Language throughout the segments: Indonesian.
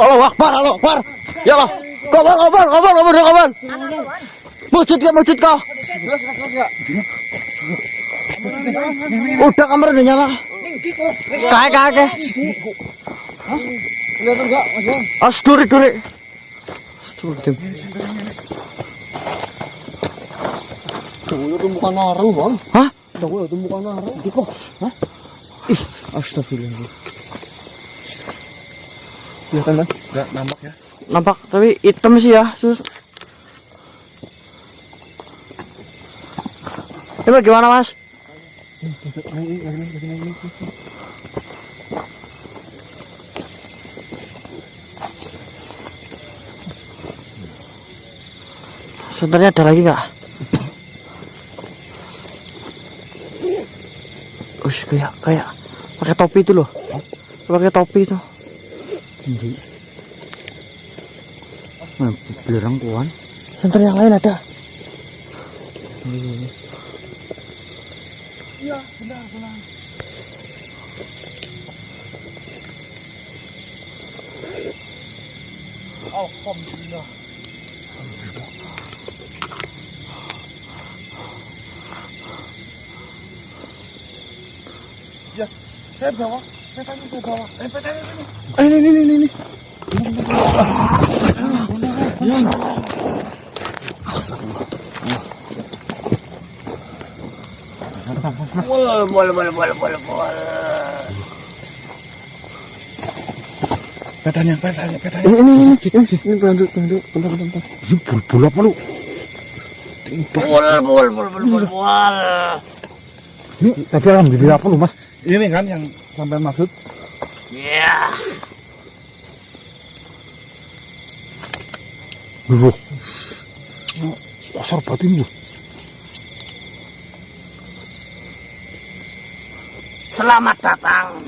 Allah Akbar, Allah Akbar. Ya Allah. Kawan. Wujud kau. Udah kamera udah nyala. Kakek. Kelihatan enggak, Mas Bang? Duri. Tuh, itu bukan naru, Bang. Hah? Tuh, itu bukan naru. Diko. Hah? Ih, astagfirullah. Kelihatan, Bang? Enggak nampak ya. Nampak tapi hitam sih ya, sus. Ini bagaimana, Mas? Sebenarnya ada lagi nggak? Ush, kayak pakai topi itu loh. Pakai topi itu. Nah, belerang kawan. Senter yang lain ada. Iya, benar. Alhamdulillah. Ya, saya bawa. Petanya saya bawa. Petanya sini. Ini. Bol. Petanya. Ini tunduk. Bentar. Bul apa lu? Bol. Ini tadi alhamdulillah apa lu, Mas? Ini kan yang sampai maksud. Ya. Loh. Pasar batin lu. Selamat datang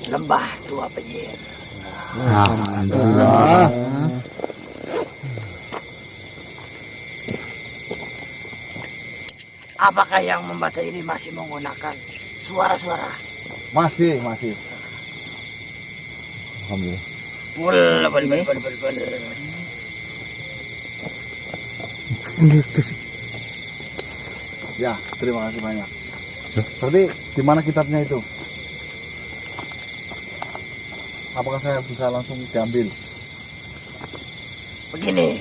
Lembah Dua Penyihir. Alhamdulillah. Apakah yang membaca ini masih menggunakan suara-suara? Masih. Alhamdulillah. Bul. Ya, terima kasih banyak. Berarti di mana kitabnya itu? Apakah saya bisa langsung diambil? Begini,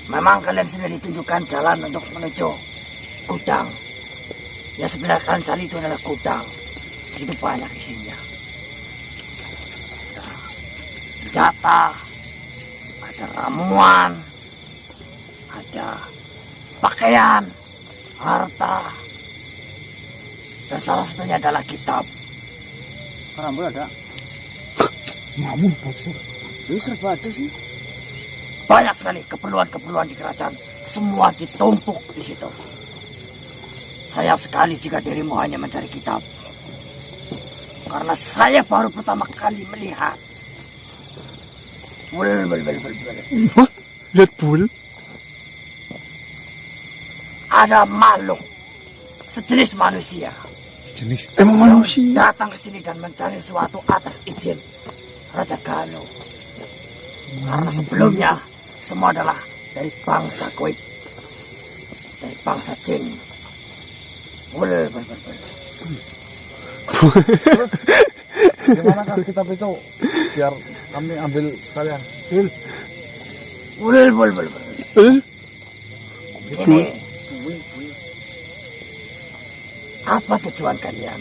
memang kalian sudah ditunjukkan jalan untuk menuju gudang. Ya sebelah kanan sana itu adalah gudang. Di situ banyak isinya. Ada senjata, ada ramuan, ada pakaian, harta, dan salah satunya adalah kitab. Karambol ada. Ngamun, bocor. Ini serba ada sih. Banyak sekali keperluan di kerajaan. Semua ditumpuk di situ. Sayang sekali jika dirimu hanya mencari kitab. Karena saya baru pertama kali melihat. Bul. Hah? Lihat bul? Ada makhluk sejenis manusia. Emang manusia? Datang ke sini dan mencari sesuatu atas izin Raja Galuh. Karena sebelumnya semua adalah dari bangsa Kuit, dari bangsa Jin. Bul. Gimana kan kitab itu? Biar kami ambil kalian. Bul. Ini apa tujuan kalian?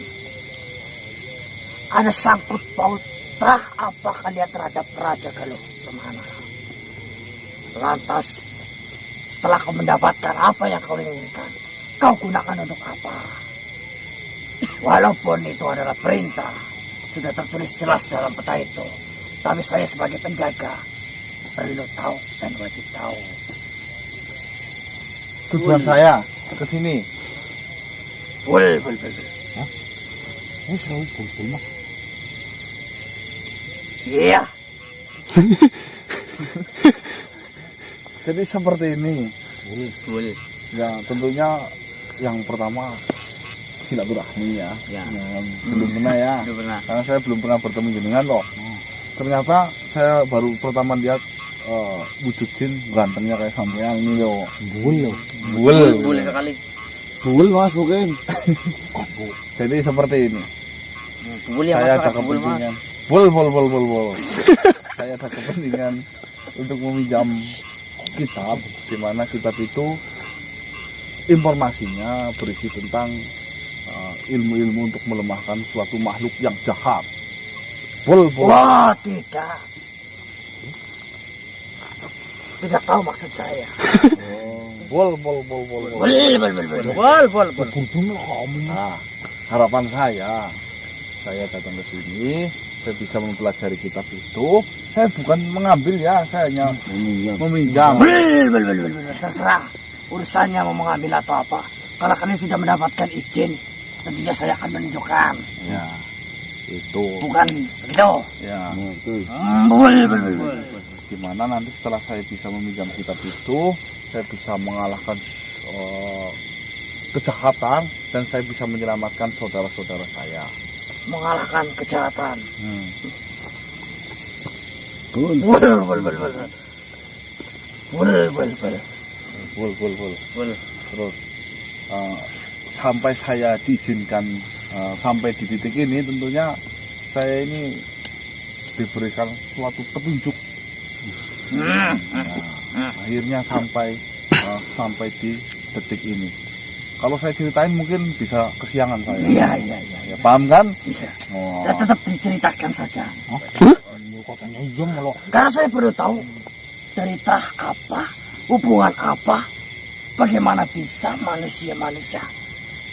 Ada sangkut pautrah apa kalian terhadap Raja Galuh Permana? Lantas setelah kau mendapatkan apa yang kau inginkan, kau gunakan untuk apa? Walaupun itu adalah perintah, sudah tertulis jelas dalam peta itu, tapi saya sebagai penjaga perlu tahu dan wajib tahu. Tujuan saya ke sini. Bul. Oh, selalu bul, Mas. Iya. Jadi seperti ini. Bul. Ya tentunya yang pertama silaturahmi ya. Ya. Belum pernah ya. Belum pernah. Karena saya belum pernah bertemu jenengan loh. Ternyata saya baru pertama lihat wujud jin gantengnya kayak sampean ini loh. Boleh sekali. Bul mas mungkin. Jadi seperti ini. Boleh Saya mas, ada boleh mas. kepentingan. Bol. Saya ada kepentingan untuk meminjam kitab, di mana kitab itu informasinya berisi tentang ilmu-ilmu untuk melemahkan suatu makhluk yang jahat. Bol. Wah, tidak. Tidak tahu maksud saya. Bol. Nah, harapan saya datang ke sini, saya bisa mempelajari kitab itu. Saya bukan mengambil ya, saya hanya meminjam. Terserah. Urusannya mau mengambil atau apa. Kalau kalian sudah mendapatkan izin, tentunya saya akan menunjukkan. Ya, itu. Bukan itu. Ya, Bul. gimana nanti setelah saya bisa meminjam kitab itu, saya bisa mengalahkan kejahatan dan saya bisa menyelamatkan saudara-saudara saya. Mengalahkan kejahatan. Bul. Bul. Terus sampai saya diizinkan sampai di titik ini, tentunya saya ini diberikan suatu petunjuk. Akhirnya sampai di detik ini. Kalau saya ceritain mungkin bisa kesiangan saya. Iya. Ya, paham kan? Iya. Oh. Ya, tetap diceritakan saja. Katanya iya malah. Karena saya perlu tahu dari tah apa, hubungan apa, bagaimana bisa manusia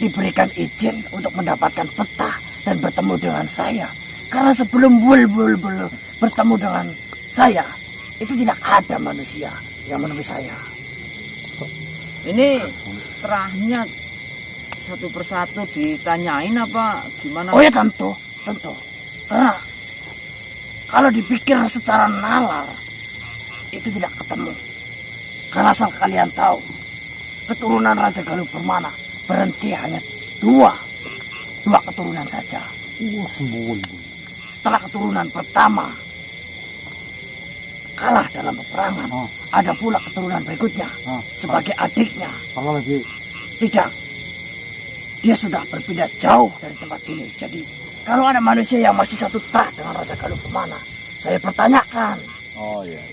diberikan izin untuk mendapatkan peta dan bertemu dengan saya. Karena sebelum Bul bertemu dengan saya, itu tidak ada manusia yang menemui saya. Ini terahnya satu persatu ditanyain apa gimana? Oh ya tentu. Karena kalau dipikir secara nalar, itu tidak ketemu. Karena asal kalian tahu, keturunan Raja Galuh Permana berhenti hanya dua keturunan saja. Setelah keturunan pertama kalah dalam peperangan, ada pula keturunan berikutnya sebagai adiknya. Apa lagi? Tidak, dia sudah berpindah jauh dari tempat ini. Jadi kalau ada manusia yang masih satu tah dengan Raja Galuh Permana, saya pertanyakan. Oh iya.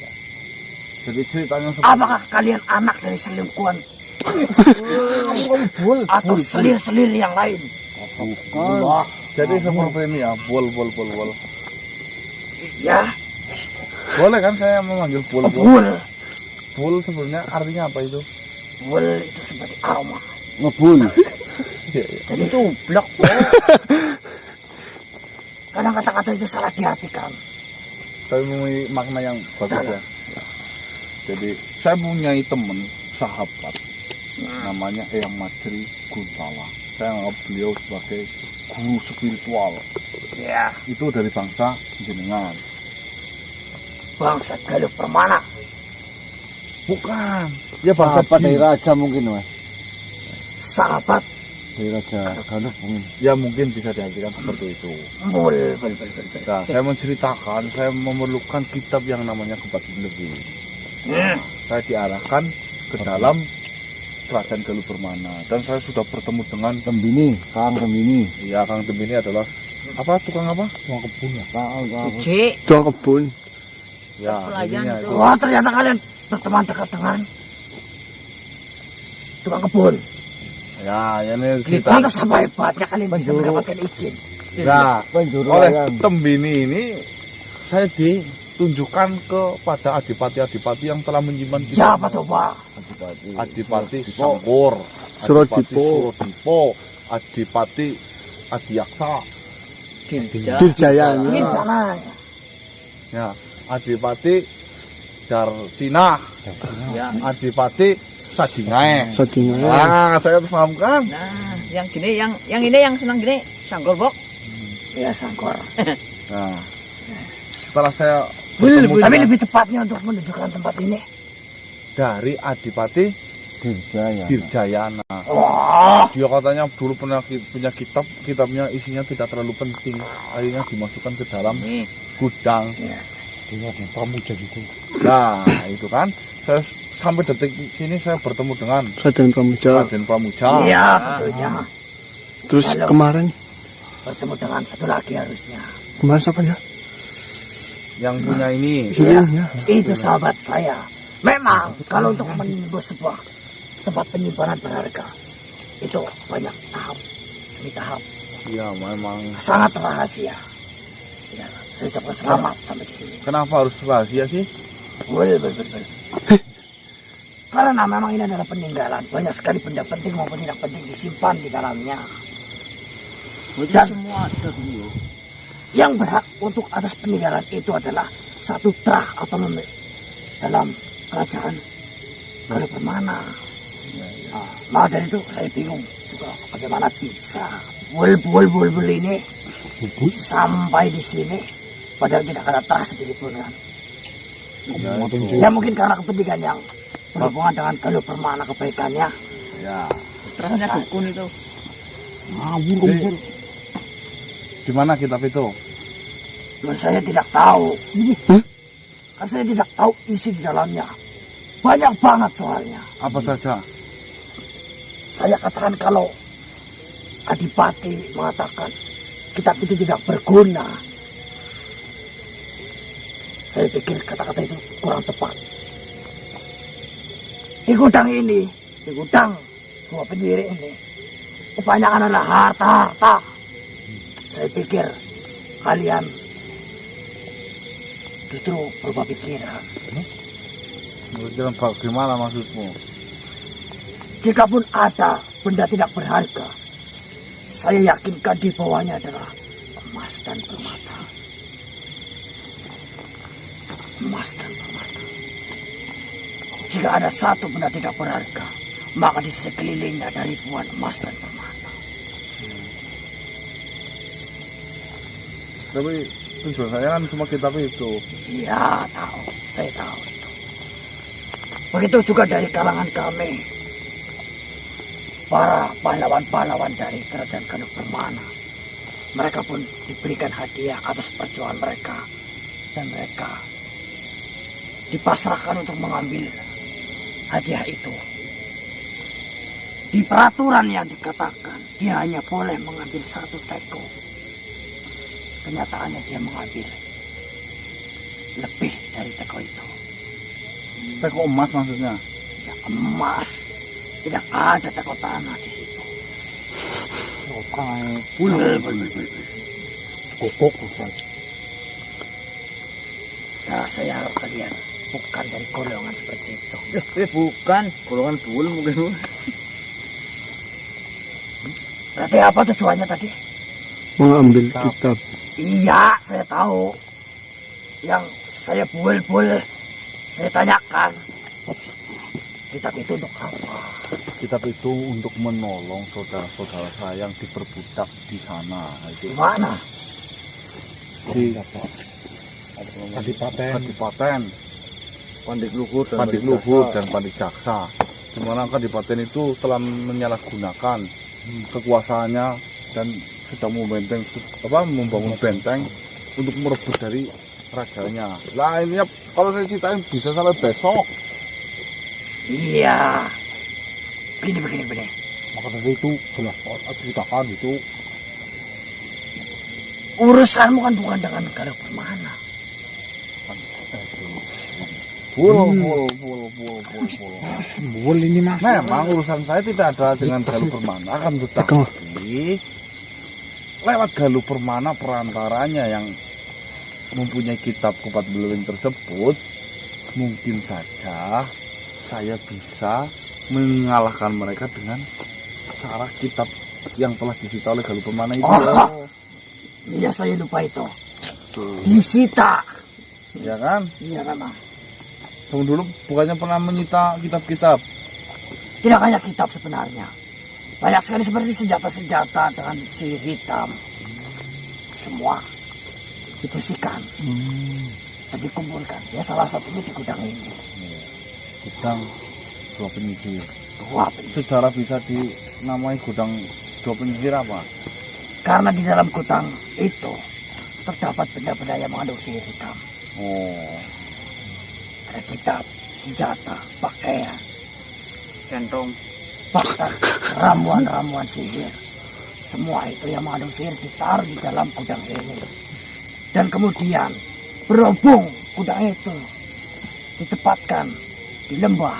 Jadi ceritanya Apakah kalian anak dari selingkuhan atau selir-selir yang lain? Jadi seperti ini ya, bol. Ya, Boleh kan saya memanggil bol? bul. Bol sebenarnya artinya apa itu? Bul itu seperti aroma. Ngebul. Jadi itu blok. Kadang kata-kata itu salah diartikan. Tapi memiliki makna yang bagus ya. Jadi saya punya teman sahabat namanya Eyang Madri Guntala. Saya anggap beliau sebagai guru spiritual. Ya, Itu dari bangsa jenengan. bangsa Galuh Permana. Bukan. Ya bangsa Apa dari jin. raja mungkin mas? Sahabat Dari raja Galuh mungkin. Ya mungkin bisa diartikan seperti itu. bul. Nah, saya menceritakan saya memerlukan kitab yang namanya Kebatin Lebih. Saya diarahkan ke dalam kerajaan Galuh Permana dan saya sudah bertemu dengan Kang Tembini. ya Kang Tembini adalah apa, tukang apa? Tukang kebun ya. Kang Cuci. Tukang kebun. Ya, Pelayan ininya itu. itu. Wah, ternyata kalian berteman dekat dengan tukang kebun. Ya, ini kita Lantas apa hebatnya kalian bisa mendapatkan izin? nah, Penjuru oleh ayam. Tembini ini saya ditunjukkan kepada adipati-adipati yang telah menyimpan kitab. Siapa coba? Adipati Sangkur, Suradipo. Suradipo, Adipati Adiaksa, Dirjaya. Ini sana. ya, Adipati Darsinah, Ya. Adipati Sadingae. Sadingae. Nah, saya paham kan? Nah, yang gini, yang ini yang senang gini, sanggol bok. Ya, Sangkor. Nah, setelah saya bertemu Tapi dengan lebih tepatnya untuk menunjukkan tempat ini. dari Adipati Dirjayana. Wah, Dia katanya dulu pernah punya kitabnya isinya tidak terlalu penting. Akhirnya dimasukkan ke dalam gudang. Pramuja juga. Nah, itu kan. Saya sampai detik ini saya bertemu dengan Raden Pramuja. Raden Pramuja. iya tentunya. Terus Halo. kemarin Bertemu dengan satu lagi harusnya. siapa ya? Yang punya ini. Silin ya. Itu sahabat saya. Memang kalau untuk menembus sebuah tempat penyimpanan berharga itu banyak tahap demi tahap, Ya, memang. sangat rahasia. Ya, saya ucapkan selamat sampai di sini. Kenapa harus rahasia sih? Bul. Karena memang ini adalah peninggalan. Banyak sekali benda penting maupun tidak penting disimpan di dalamnya. Dan Semua ada dulu. yang berhak untuk atas peninggalan itu adalah satu trah atau dalam kerajaan Galuh Permana. Nah, dari itu saya bingung juga bagaimana bisa bul ini sampai di sini padahal tidak ada trah sedikit pun kan. Ya mungkin karena kepentingan yang berhubungan dengan Galuh Permana kebaikannya. Ya. Terusnya dukun itu. Di mana kitab itu? Saya tidak tahu. Kan saya tidak tahu isi di dalamnya. Banyak banget soalnya. Apa saja? Saya katakan kalau Adipati mengatakan kitab itu tidak berguna. Saya pikir kata-kata itu kurang tepat. Di gudang ini, di gudang dua penyirik ini, kebanyakan adalah harta-harta. Saya pikir kalian justru berubah pikiran. Bagaimana maksudmu? Jikapun ada benda tidak berharga, saya yakinkan di bawahnya adalah emas dan permata. Emas dan permata. Jika ada satu benda tidak berharga, maka di sekelilingnya ada ribuan emas dan permata. Tapi tujuan saya kan cuma kitab itu. Iya, tahu. Saya tahu itu. Begitu juga dari kalangan kami. Para pahlawan-pahlawan dari kerajaan Galuh Permana. Mereka pun diberikan hadiah atas perjuangan mereka. Dan mereka dipasrahkan untuk mengambil hadiah itu. Di peraturan yang dikatakan, dia hanya boleh mengambil satu teko. Kenyataannya dia mengambil lebih dari teko itu. Teko emas maksudnya? Ya, emas. Tidak ada teko tanah di situ. Kokok. Nah, saya harap kalian bukan dari golongan seperti itu. Loh, bukan. Golongan bul mungkin. Berarti apa tujuannya tadi? Mengambil kitab. Iya, saya tahu. Yang saya bul-bul, saya tanyakan. Kitab itu untuk apa? Kitab itu untuk menolong saudara-saudara saya yang diperbudak di sana. Itu Mana? di Kadipaten. Kadipaten, Pandik Luhur dan Pandik Luhur dan Pandik Jaksa. Di mana Kadipaten itu telah menyalahgunakan kekuasaannya dan sedang membangun benteng untuk merebut dari rajanya. Lah ini kalau saya ceritain bisa sampai besok. Iya. Begini. Maka dari itu jelas ceritakan itu. Urusanmu kan bukan dengan Galuh Permana. Bul ini mas. Memang urusan saya tidak ada dengan Galuh Permana, akan tetapi lewat Galuh Permana perantaranya yang mempunyai kitab Kupat Beleweng tersebut, mungkin saja saya bisa mengalahkan mereka dengan cara kitab yang telah disita oleh Galuh Permana itu. Oh, iya saya lupa itu. Disita. Ya kan? Iya memang. Kamu dulu bukannya pernah menyita kitab-kitab? Tidak hanya kitab sebenarnya. Banyak sekali seperti senjata-senjata dengan sihir hitam. Semua dibersihkan dan dikumpulkan. Ya salah satunya di gudang ini. Gudang dua penyihir. Dua penyihir. Sejarah bisa dinamai gudang dua penyihir apa? Karena di dalam gudang itu terdapat benda-benda yang mengandung sihir hitam. Oh, Ada kitab, senjata, pakaian, Centong. bahkan ramuan-ramuan sihir. Semua itu yang mengandung sihir ditaruh di dalam gudang ini. Dan kemudian berhubung gudang itu ditempatkan di lembah,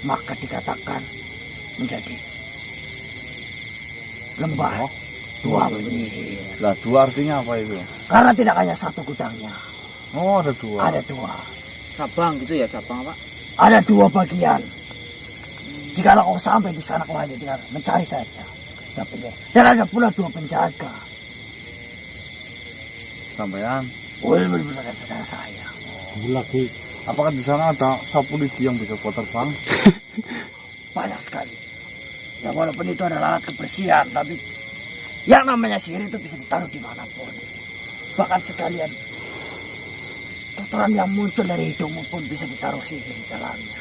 maka dikatakan menjadi lembah dua penyihir. lah dua artinya apa itu? Karena tidak hanya satu gudangnya, Oh, ada dua. ada dua. Cabang gitu ya, cabang apa? Ada dua bagian. Jikalau kau sampai di sana, kau hanya tinggal mencari saja. Dan ada pula dua penjaga. Sampean. Benar-benar saudara saya. Lagi. Apakah di sana ada sapu lidi yang bisa buat terbang? Banyak sekali. Ya walaupun itu adalah alat kebersihan, tapi yang namanya sihir itu bisa ditaruh dimanapun. Bahkan sekalian kotoran yang muncul dari hidungmu pun bisa ditaruh sihir di dalamnya.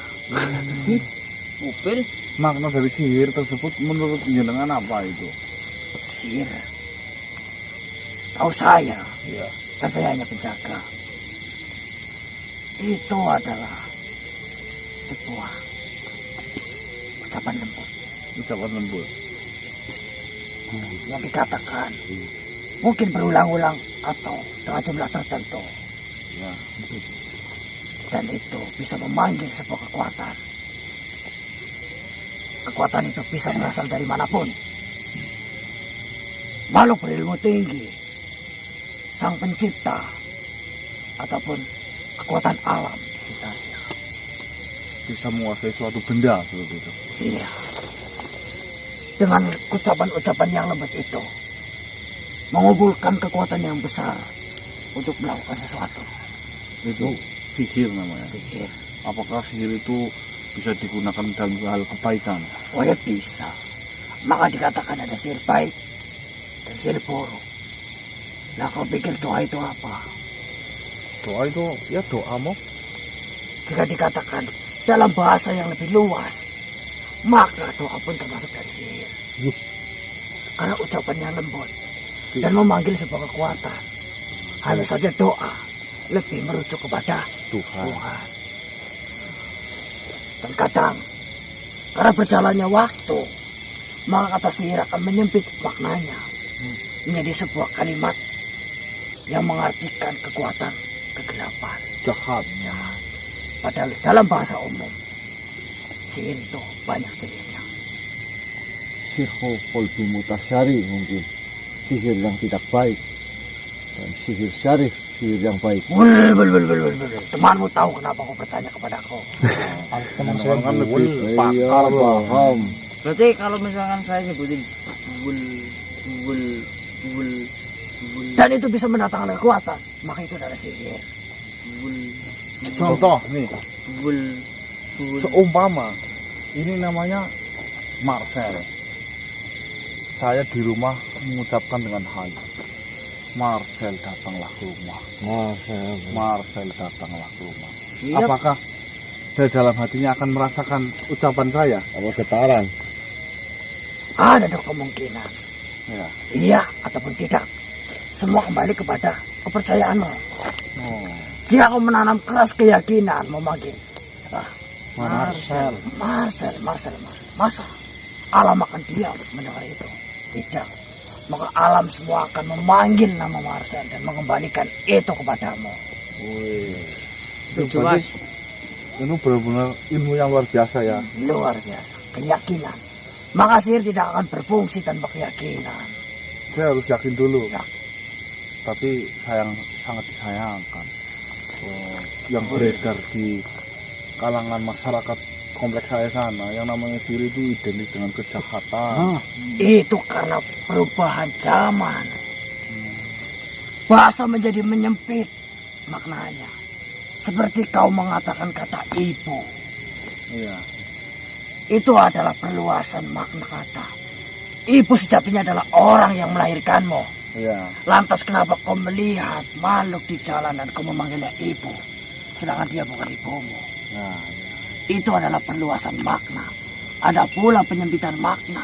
Upil. Makna dari sihir tersebut menurut jenengan apa itu? Sihir, setahu saya, Iya. kan saya hanya penjaga, itu adalah sebuah ucapan lembut Ucapan lembut. yang dikatakan mungkin berulang-ulang atau dengan jumlah tertentu, Ya. dan itu bisa memanggil sebuah kekuatan. Kekuatan itu bisa berasal dari manapun. Makhluk berilmu tinggi, sang pencipta, ataupun kekuatan alam di sekitarnya. Bisa menguasai suatu benda seperti itu. Iya. Dengan ucapan-ucapan yang lembut itu, mengumpulkan kekuatan yang besar untuk melakukan sesuatu. Itu sihir namanya. Sihir. Apakah sihir itu bisa digunakan dalam hal kebaikan? Oh ya bisa. Maka dikatakan ada sihir baik dan sihir buruk. Nah kau pikir doa itu apa? Doa itu ya doa mau. Jika dikatakan dalam bahasa yang lebih luas, maka doa pun termasuk dari sihir. Karena ucapannya lembut dan memanggil sebuah kekuatan. Hanya saja doa lebih merujuk kepada Tuhan. Tuhan. Dan kadang karena berjalannya waktu, maka kata sihir akan menyempit maknanya menjadi sebuah kalimat yang mengartikan kekuatan kegelapan. Jahat. Padahal dalam bahasa umum, sihir itu banyak jenisnya. Sihir kolbu mutasyari mungkin. Sihir yang tidak baik. Dan sihir syarif, sihir yang baik. Bul. Temanmu tahu kenapa kau bertanya kepadaku? Teman saya kan lebih Iya, pakar loh. paham. Berarti kalau misalkan saya nyebutin bul, bul, Dan itu bisa mendatangkan kekuatan, maka itu adalah sihir. bul, Contoh nih, bul, seumpama ini namanya Marcel. Saya di rumah mengucapkan dengan halus. Marcel datanglah ke rumah. Marcel datanglah ke rumah. Iya. Apakah dari dalam hatinya akan merasakan ucapan saya? Apa getaran? Ada dong kemungkinan. Ya. Iya ataupun tidak. Semua kembali kepada kepercayaanmu. Oh, Jika kau menanam keras keyakinan memanggil Marcel. Masa alam akan diam mendengar itu? Tidak. Maka alam semua akan memanggil nama Marcel dan mengembalikan itu kepadamu. Wih. Itu jelas. Ini benar-benar ilmu yang luar biasa ya. Luar biasa. Keyakinan. Maka sihir tidak akan berfungsi tanpa keyakinan. Saya harus yakin dulu. Ya. Tapi sangat disayangkan. Yang beredar di kalangan masyarakat kompleks saya sana, yang namanya sihir itu identik dengan kejahatan. Itu karena perubahan zaman. Bahasa menjadi menyempit maknanya. Seperti kau mengatakan kata ibu. Iya. Itu adalah perluasan makna kata. Ibu sejatinya adalah orang yang melahirkanmu. Iya. Lantas kenapa kau melihat makhluk di jalan dan kau memanggilnya ibu, sedangkan dia bukan ibumu? Nah, Itu adalah perluasan makna. Ada pula penyempitan makna.